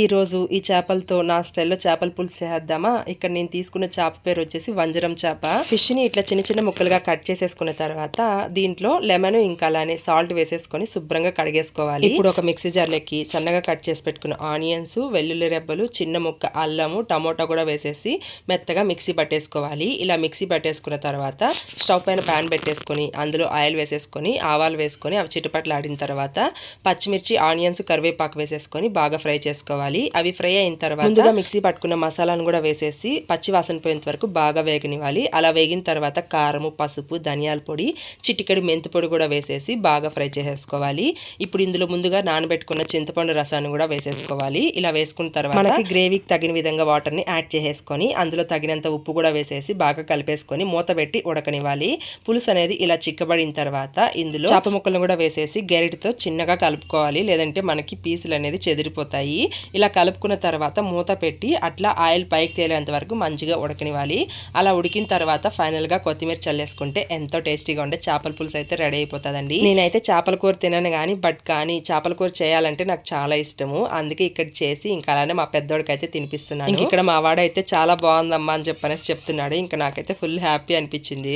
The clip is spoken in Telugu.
ఈరోజు ఈ చేపలతో నా స్టైల్లో చేపల పులుసు చేద్దామా. ఇక్కడ నేను తీసుకున్న చేప పేరు వచ్చేసి వంజరం చేప. ఫిష్ని ఇట్లా చిన్న చిన్న ముక్కలుగా కట్ చేసేసుకున్న తర్వాత దీంట్లో లెమన్ ఇంకా అలానే సాల్ట్ వేసేసుకొని శుభ్రంగా కడిగేసుకోవాలి. ఇప్పుడు ఒక మిక్సీ జార్లోకి సన్నగా కట్ చేసి పెట్టుకున్న ఆనియన్స్, వెల్లుల్లి రెబ్బలు, చిన్న ముక్క అల్లము, టమోటా కూడా వేసేసి మెత్తగా మిక్సీ పట్టేసుకోవాలి. ఇలా మిక్సీ పట్టేసుకున్న తర్వాత స్టవ్ పైన ప్యాన్ పెట్టేసుకొని అందులో ఆయిల్ వేసేసుకొని ఆవాలు వేసుకొని అవి చిటపట్లు ఆడిన తర్వాత పచ్చిమిర్చి, ఆనియన్స్, కరివేపాకు వేసేసుకొని బాగా ఫ్రై చేసుకోవాలి. అవి ఫ్రై అయిన తర్వాత ముందుగా మిక్సీ పట్టుకున్న మసాలాను కూడా వేసేసి పచ్చి వాసన పోయేంత వరకు బాగా వేగనివ్వాలి. అలా వేగిన తర్వాత కారము, పసుపు, ధనియాల పొడి, చిటికెడు మెంతి పొడి కూడా వేసేసి బాగా ఫ్రై చేసేసుకోవాలి. ఇప్పుడు ఇందులో ముందుగా నానబెట్టుకున్న చింతపండు రసాన్ని కూడా వేసేసుకోవాలి. ఇలా వేసుకున్న తర్వాత మనకి గ్రేవీకి తగిన విధంగా వాటర్ని యాడ్ చేసేసుకొని అందులో తగినంత ఉప్పు కూడా వేసేసి బాగా కలిపేసుకొని మూత పెట్టి ఉడకనివ్వాలి. పులుసు అనేది ఇలా చిక్కబడిన తర్వాత ఇందులో చేప ముక్కలను కూడా వేసేసి గరిటతో చిన్నగా కలుపుకోవాలి, లేదంటే మనకి పీసులు అనేది చెదిరిపోతాయి. ఇలా కలుపుకున్న తర్వాత మూత పెట్టి అట్లా ఆయిల్ పైకి తేలేంత వరకు మంచిగా ఉడకనివ్వాలి. అలా ఉడికిన తర్వాత ఫైనల్గా కొత్తిమీర చల్లేసుకుంటే ఎంతో టేస్టీగా ఉండే చేపల పులుసు అయితే రెడీ అయిపోతుందండి. నేనైతే చేపల కూర తినను కానీ చేపల కూర చేయాలంటే నాకు చాలా ఇష్టము. అందుకే ఇక్కడ చేసి ఇంకా అలానే మా పెద్దోడికి అయితే తినిపిస్తున్నాను. ఇక్కడ మా వాడైతే చాలా బాగుందమ్మా అని చెప్పనేసి చెప్తున్నాడు. ఇంకా నాకైతే ఫుల్ హ్యాపీ అనిపించింది.